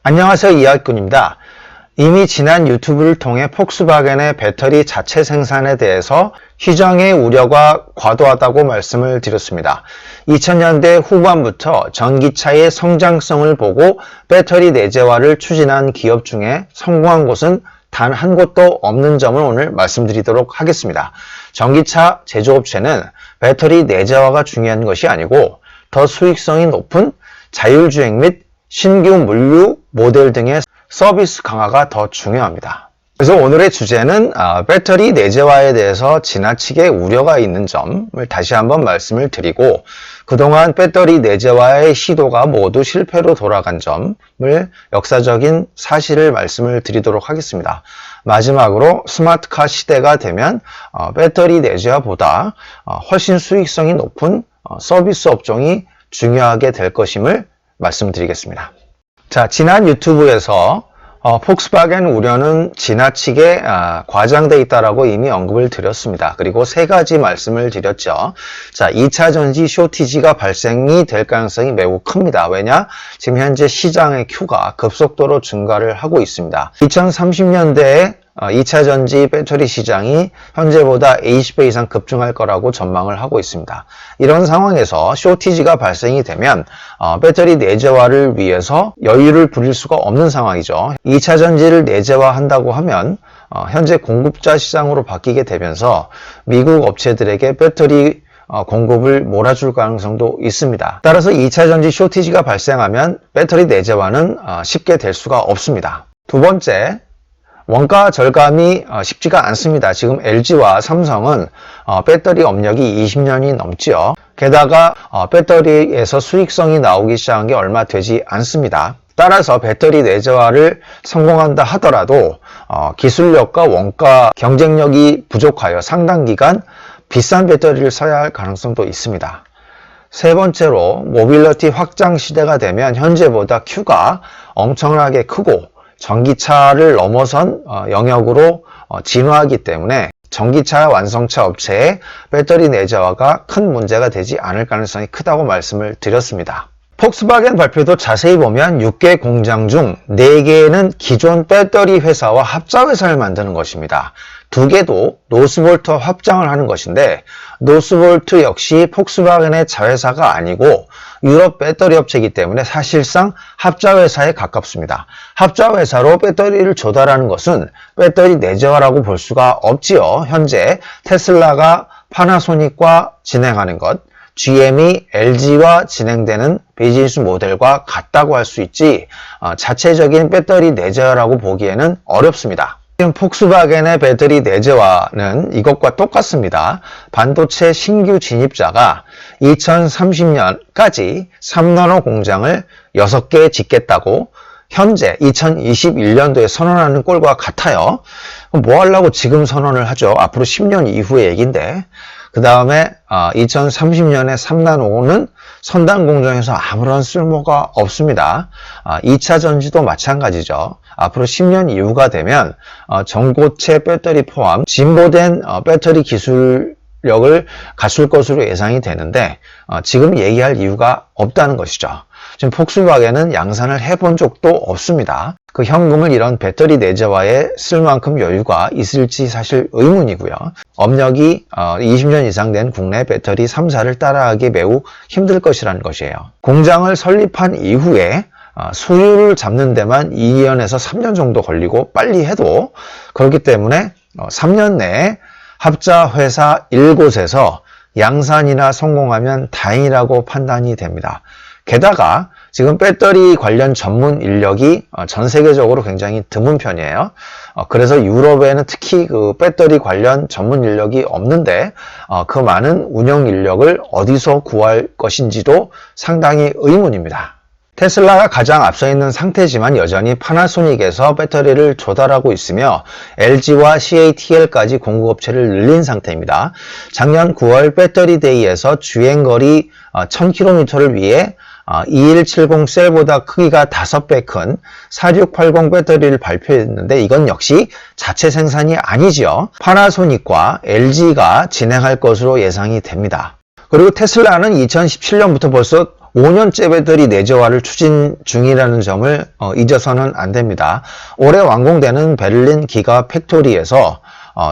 안녕하세요, 이학군입니다. 이미 지난 유튜브를 통해 폭스바겐의 배터리 자체 생산에 대해서 시장의 우려가 과도하다고 말씀을 드렸습니다. 2000년대 후반부터 전기차의 성장성을 보고 배터리 내재화를 추진한 기업 중에 성공한 곳은 단 한 곳도 없는 점을 오늘 말씀드리도록 하겠습니다. 전기차 제조업체는 배터리 내재화가 중요한 것이 아니고 더 수익성이 높은 자율주행 및 신규 물류 모델 등의 서비스 강화가 더 중요합니다. 그래서 오늘의 주제는 배터리 내재화에 대해서 지나치게 우려가 있는 점을 다시 한번 말씀을 드리고, 그동안 배터리 내재화의 시도가 모두 실패로 돌아간 점을 역사적인 사실을 말씀을 드리도록 하겠습니다. 마지막으로 스마트카 시대가 되면 배터리 내재화보다 훨씬 수익성이 높은 서비스 업종이 중요하게 될 것임을 말씀드리겠습니다. 자, 지난 유튜브에서 폭스바겐 우려는 지나치게 과장되어 있다라고 이미 언급을 드렸습니다. 그리고 세 가지 말씀을 드렸죠. 자, 2차 전지 쇼티지가 발생이 될 가능성이 매우 큽니다. 왜냐? 지금 현재 시장의 Q가 급속도로 증가를 하고 있습니다. 2030년대에 2차 전지 배터리 시장이 현재보다 20배 이상 급증할 거라고 전망을 하고 있습니다. 이런 상황에서 쇼티지가 발생이 되면 배터리 내재화를 위해서 여유를 부릴 수가 없는 상황이죠. 2차 전지를 내재화한다고 하면 현재 공급자 시장으로 바뀌게 되면서 미국 업체들에게 배터리 공급을 몰아줄 가능성도 있습니다. 따라서 2차 전지 쇼티지가 발생하면 배터리 내재화는 쉽게 될 수가 없습니다. 두 번째, 원가 절감이 쉽지가 않습니다. 지금 LG와 삼성은 배터리 업력이 20년이 넘지요. 게다가 배터리에서 수익성이 나오기 시작한 게 얼마 되지 않습니다. 따라서 배터리 내재화를 성공한다 하더라도 기술력과 원가 경쟁력이 부족하여 상당 기간 비싼 배터리를 써야 할 가능성도 있습니다. 세 번째로, 모빌리티 확장 시대가 되면 현재보다 Q가 엄청나게 크고 전기차를 넘어선 영역으로 진화하기 때문에 전기차 완성차 업체의 배터리 내재화가 큰 문제가 되지 않을 가능성이 크다고 말씀을 드렸습니다. 폭스바겐 발표도 자세히 보면 6개 공장 중 4개는 기존 배터리 회사와 합자회사를 만드는 것입니다. 2개도 노스볼트와 합장을 하는 것인데, 노스볼트 역시 폭스바겐의 자회사가 아니고 유럽 배터리 업체이기 때문에 사실상 합자회사에 가깝습니다. 합자회사로 배터리를 조달하는 것은 배터리 내재화라고 볼 수가 없지요. 현재 테슬라가 파나소닉과 진행하는 것, GM이 LG와 진행되는 비즈니스 모델과 같다고 할 수 있지 자체적인 배터리 내재화라고 보기에는 어렵습니다. 지금 폭스바겐의 배터리 내재화는 이것과 똑같습니다. 반도체 신규 진입자가 2030년까지 3나노 공장을 6개 짓겠다고 현재 2021년도에 선언하는 꼴과 같아요. 뭐 하려고 지금 선언을 하죠? 앞으로 10년 이후의 얘기인데. 그 다음에 2030년에 3나노는 선단 공정에서 아무런 쓸모가 없습니다. 2차 전지도 마찬가지죠. 앞으로 10년 이후가 되면 전고체 배터리 포함 진보된 배터리 기술력을 갖출 것으로 예상이 되는데 지금 얘기할 이유가 없다는 것이죠. 지금 폭스바겐은 양산을 해본 적도 없습니다. 그 현금을 이런 배터리 내재화에 쓸 만큼 여유가 있을지 사실 의문이고요. 업력이 20년 이상 된 국내 배터리 3사를 따라하기 매우 힘들 것이라는 것이에요. 공장을 설립한 이후에 수율을 잡는 데만 2년에서 3년 정도 걸리고, 빨리 해도 그렇기 때문에 3년 내에 합자 회사 7곳에서 양산이나 성공하면 다행이라고 판단이 됩니다. 게다가 지금 배터리 관련 전문 인력이 전 세계적으로 굉장히 드문 편이에요. 그래서 유럽에는 특히 그 배터리 관련 전문 인력이 없는데 그 많은 운영 인력을 어디서 구할 것인지도 상당히 의문입니다. 테슬라가 가장 앞서 있는 상태지만 여전히 파나소닉에서 배터리를 조달하고 있으며 LG와 CATL까지 공급업체를 늘린 상태입니다. 작년 9월 배터리데이에서 주행거리 1000km를 위해 2170 셀보다 크기가 5배 큰 4680 배터리를 발표했는데, 이건 역시 자체 생산이 아니지요. 파나소닉과 LG가 진행할 것으로 예상이 됩니다. 그리고 테슬라는 2017년부터 벌써 5년째 배터리 내재화를 추진 중이라는 점을 잊어서는 안 됩니다. 올해 완공되는 베를린 기가 팩토리에서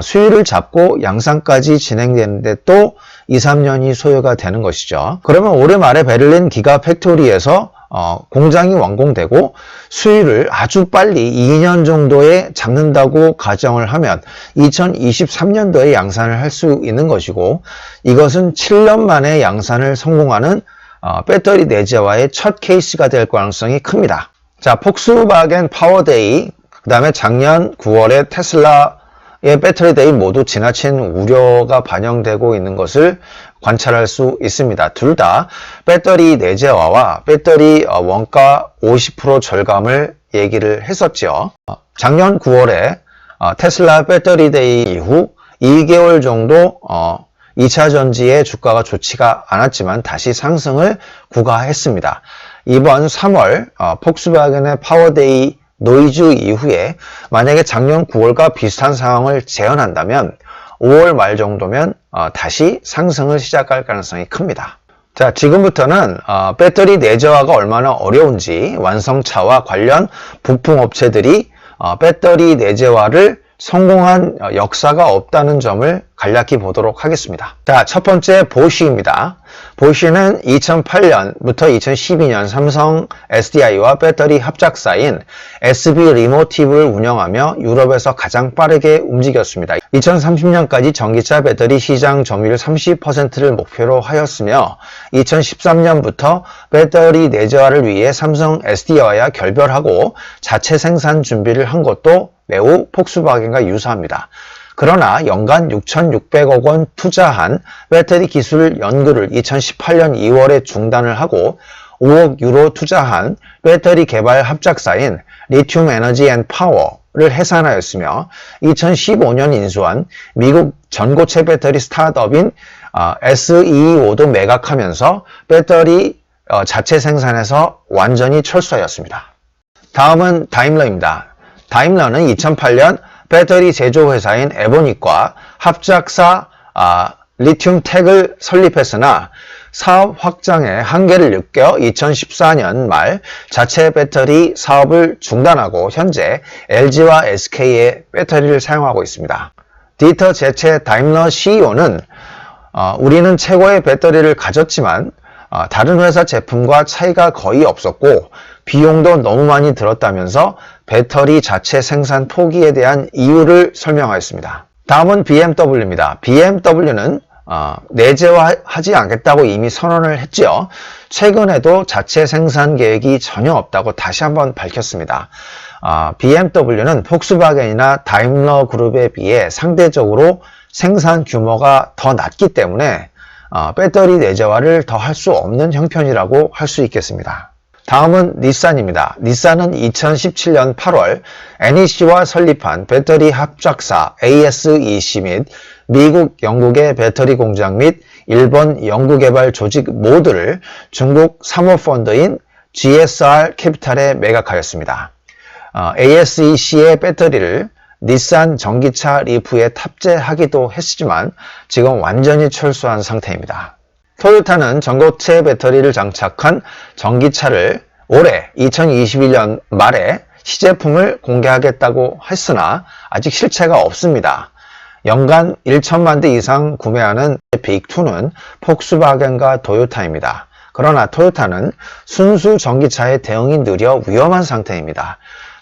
수율을 잡고 양산까지 진행되는데 또 2, 3년이 소요가 되는 것이죠. 그러면 올해 말에 베를린 기가 팩토리에서 공장이 완공되고 수율을 아주 빨리 2년 정도에 잡는다고 가정을 하면 2023년도에 양산을 할 수 있는 것이고, 이것은 7년 만에 양산을 성공하는 배터리 내재화의 첫 케이스가 될 가능성이 큽니다. 자, 폭스바겐 파워데이, 그 다음에 작년 9월에 테슬라의 배터리데이 모두 지나친 우려가 반영되고 있는 것을 관찰할 수 있습니다. 둘 다 배터리 내재화와 배터리 원가 50% 절감을 얘기를 했었죠. 작년 9월에 테슬라 배터리데이 이후 2개월 정도 2차 전지의 주가가 좋지가 않았지만 다시 상승을 구가했습니다. 이번 3월 폭스바겐의 파워데이 노이즈 이후에 만약에 작년 9월과 비슷한 상황을 재현한다면 5월 말 정도면 다시 상승을 시작할 가능성이 큽니다. 자, 지금부터는 배터리 내재화가 얼마나 어려운지, 완성차와 관련 부품업체들이 배터리 내재화를 성공한 역사가 없다는 점을 간략히 보도록 하겠습니다. 자, 첫 번째 보쉬입니다. 보쉬는 2008년부터 2012년 삼성 SDI와 배터리 합작사인 SB 리모티브를 운영하며 유럽에서 가장 빠르게 움직였습니다. 2030년까지 전기차 배터리 시장 점유율 30%를 목표로 하였으며 2013년부터 배터리 내재화를 위해 삼성 SDI와 결별하고 자체 생산 준비를 한 것도 매우 폭스바겐과 유사합니다. 그러나 연간 6,600억 원 투자한 배터리 기술 연구를 2018년 2월에 중단을 하고 5억 유로 투자한 배터리 개발 합작사인 리튬 에너지 앤 파워를 해산하였으며 2015년 인수한 미국 전고체 배터리 스타트업인 SEO도 매각하면서 배터리 자체 생산에서 완전히 철수하였습니다. 다음은 다임러입니다. 다임러는 2008년 배터리 제조회사인 에보닉과 합작사 리튬텍을 설립했으나 사업 확장의 한계를 느껴 2014년 말 자체 배터리 사업을 중단하고 현재 LG와 SK의 배터리를 사용하고 있습니다. 디터 제체 다임러 CEO는 우리는 최고의 배터리를 가졌지만 다른 회사 제품과 차이가 거의 없었고 비용도 너무 많이 들었다면서 배터리 자체 생산 포기에 대한 이유를 설명하였습니다. 다음은 BMW입니다. BMW는 내재화하지 않겠다고 이미 선언을 했지요. 최근에도 자체 생산 계획이 전혀 없다고 다시 한번 밝혔습니다. BMW는 폭스바겐이나 다임러 그룹에 비해 상대적으로 생산 규모가 더 낮기 때문에 배터리 내재화를 더 할 수 없는 형편이라고 할 수 있겠습니다. 다음은 닛산입니다. 닛산은 2017년 8월 NEC와 설립한 배터리 합작사 ASEC 및 미국, 영국의 배터리 공장 및 일본 연구개발 조직 모두를 중국 사모펀드인 GSR 캐피탈에 매각하였습니다. ASEC의 배터리를 닛산 전기차 리프에 탑재하기도 했지만 지금 완전히 철수한 상태입니다. 토요타는 전고체 배터리를 장착한 전기차를 올해 2021년 말에 시제품을 공개하겠다고 했으나 아직 실체가 없습니다. 연간 1천만 대 이상 구매하는 빅2는 폭스바겐과 토요타입니다. 그러나 토요타는 순수 전기차의 대응이 느려 위험한 상태입니다.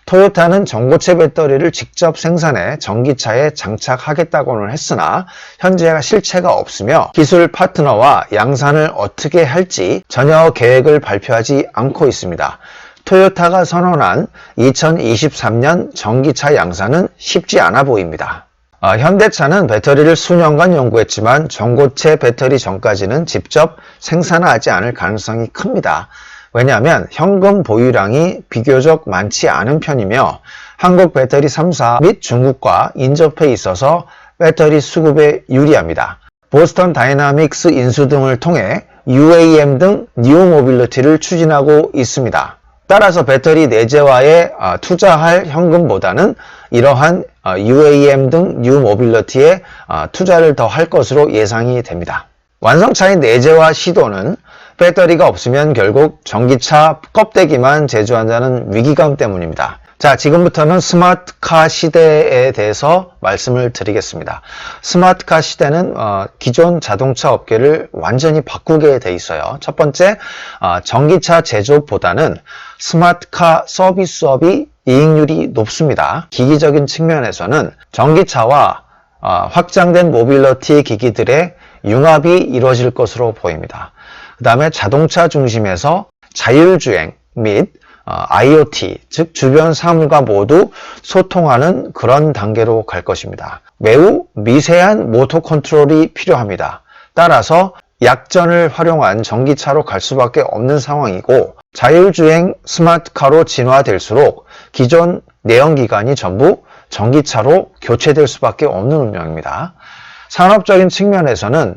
토요타는 전고체 배터리를 직접 생산해 전기차에 장착하겠다고는 했으나 현재 실체가 없으며 기술 파트너와 양산을 어떻게 할지 전혀 계획을 발표하지 않고 있습니다. 토요타가 선언한 2023년 전기차 양산은 쉽지 않아 보입니다. 현대차는 배터리를 수년간 연구했지만 전고체 배터리 전까지는 직접 생산하지 않을 가능성이 큽니다. 왜냐하면 현금 보유량이 비교적 많지 않은 편이며 한국 배터리 3사 및 중국과 인접해 있어서 배터리 수급에 유리합니다. 보스턴 다이나믹스 인수 등을 통해 UAM 등 뉴 모빌리티를 추진하고 있습니다. 따라서 배터리 내재화에 투자할 현금보다는 이러한 UAM 등 뉴 모빌리티에 투자를 더 할 것으로 예상이 됩니다. 완성차의 내재화 시도는 배터리가 없으면 결국 전기차 껍데기만 제조한다는 위기감 때문입니다. 자, 지금부터는 스마트카 시대에 대해서 말씀을 드리겠습니다. 스마트카 시대는 기존 자동차 업계를 완전히 바꾸게 돼 있어요. 첫 번째, 전기차 제조보다는 스마트카 서비스업이 이익률이 높습니다. 기기적인 측면에서는 전기차와 확장된 모빌리티 기기들의 융합이 이루어질 것으로 보입니다. 그 다음에 자동차 중심에서 자율주행 및 IoT, 즉 주변 사물과 모두 소통하는 그런 단계로 갈 것입니다. 매우 미세한 모터 컨트롤이 필요합니다. 따라서 약전을 활용한 전기차로 갈 수밖에 없는 상황이고, 자율주행 스마트카로 진화될수록 기존 내연기관이 전부 전기차로 교체될 수밖에 없는 운명입니다. 산업적인 측면에서는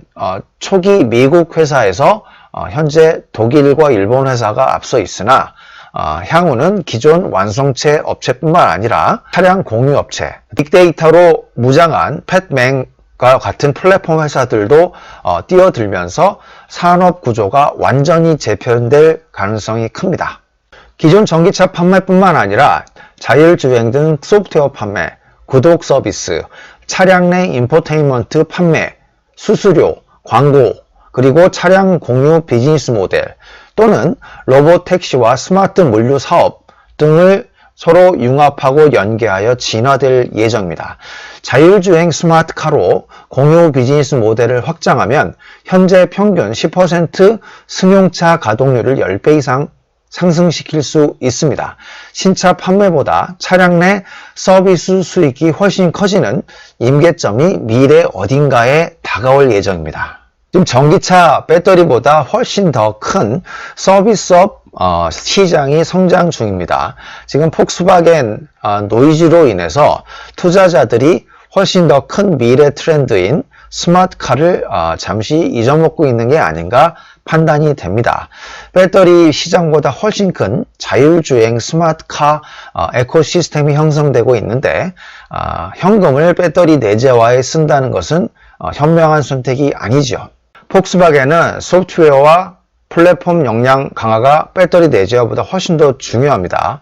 초기 미국 회사에서 현재 독일과 일본 회사가 앞서 있으나 향후는 기존 완성체 업체뿐만 아니라 차량 공유 업체, 빅데이터로 무장한 팻맹과 같은 플랫폼 회사들도 뛰어들면서 산업 구조가 완전히 재편될 가능성이 큽니다. 기존 전기차 판매뿐만 아니라 자율주행 등 소프트웨어 판매, 구독 서비스, 차량 내 인포테인먼트 판매, 수수료, 광고, 그리고 차량 공유 비즈니스 모델 또는 로봇 택시와 스마트 물류 사업 등을 서로 융합하고 연계하여 진화될 예정입니다. 자율주행 스마트카로 공유 비즈니스 모델을 확장하면 현재 평균 10% 승용차 가동률을 10배 이상 상승시킬 수 있습니다. 신차 판매보다 차량 내 서비스 수익이 훨씬 커지는 임계점이 미래 어딘가에 다가올 예정입니다. 지금 전기차 배터리보다 훨씬 더 큰 서비스업 시장이 성장 중입니다. 지금 폭스바겐 노이즈로 인해서 투자자들이 훨씬 더 큰 미래 트렌드인 스마트카를 잠시 잊어먹고 있는 게 아닌가 판단이 됩니다. 배터리 시장보다 훨씬 큰 자율주행 스마트카 에코시스템이 형성되고 있는데 현금을 배터리 내재화에 쓴다는 것은 현명한 선택이 아니죠. 폭스바겐은 소프트웨어와 플랫폼 역량 강화가 배터리 내재화보다 훨씬 더 중요합니다.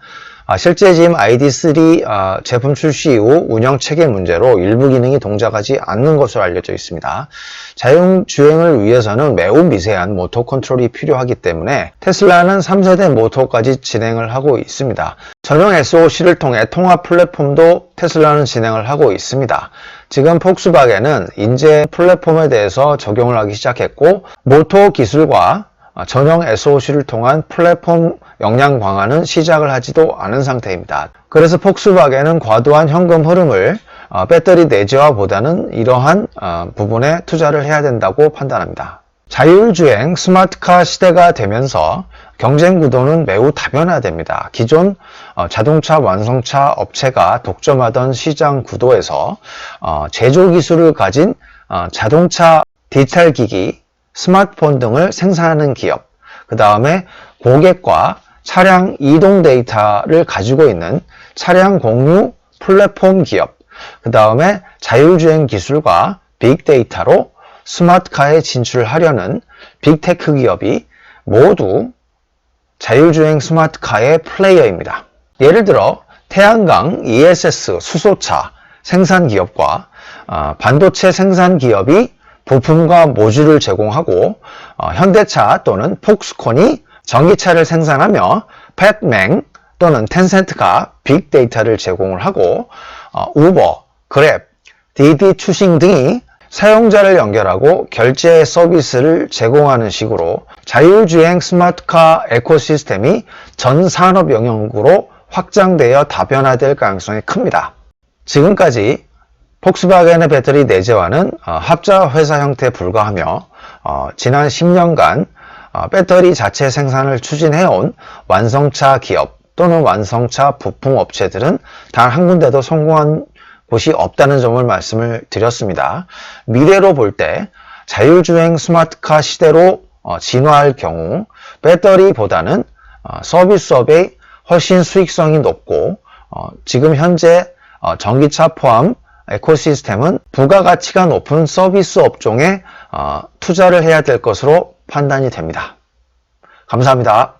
실제 지금 ID3 제품 출시 이후 운영 체계 문제로 일부 기능이 동작하지 않는 것으로 알려져 있습니다. 자율주행을 위해서는 매우 미세한 모터 컨트롤이 필요하기 때문에 테슬라는 3세대 모터까지 진행을 하고 있습니다. 전용 SoC를 통해 통합 플랫폼도 테슬라는 진행을 하고 있습니다. 지금 폭스바겐은 인재 플랫폼에 대해서 적용을 하기 시작했고, 모터 기술과 전용 SoC를 통한 플랫폼 역량 강화는 시작을 하지도 않은 상태입니다. 그래서 폭스바겐은 과도한 현금 흐름을 배터리 내재화보다는 이러한 부분에 투자를 해야 된다고 판단합니다. 자율주행 스마트카 시대가 되면서 경쟁 구도는 매우 다변화됩니다. 기존 자동차 완성차 업체가 독점하던 시장 구도에서 제조 기술을 가진 자동차 디지털 기기, 스마트폰 등을 생산하는 기업, 그 다음에 고객과 차량 이동 데이터를 가지고 있는 차량 공유 플랫폼 기업, 그 다음에 자율주행 기술과 빅데이터로 스마트카에 진출하려는 빅테크 기업이 모두 자율주행 스마트카의 플레이어입니다. 예를 들어 태양광 ESS 수소차 생산 기업과 반도체 생산 기업이 부품과 모듈을 제공하고 현대차 또는 폭스콘이 전기차를 생산하며 팻맹 또는 텐센트가 빅데이터를 제공을 하고 우버, 그랩, 디디 추싱 등이 사용자를 연결하고 결제 서비스를 제공하는 식으로 자율주행 스마트카 에코시스템이 전 산업 영역으로 확장되어 다변화될 가능성이 큽니다. 지금까지 폭스바겐의 배터리 내재화는 합자 회사 형태에 불과하며 지난 10년간 배터리 자체 생산을 추진해온 완성차 기업 또는 완성차 부품 업체들은 단 한 군데도 성공한 곳이 없다는 점을 말씀을 드렸습니다. 미래로 볼 때 자율주행 스마트카 시대로 진화할 경우 배터리보다는 서비스업의 훨씬 수익성이 높고 지금 현재 전기차 포함 에코시스템은 부가가치가 높은 서비스 업종에 투자를 해야 될 것으로 판단이 됩니다. 감사합니다.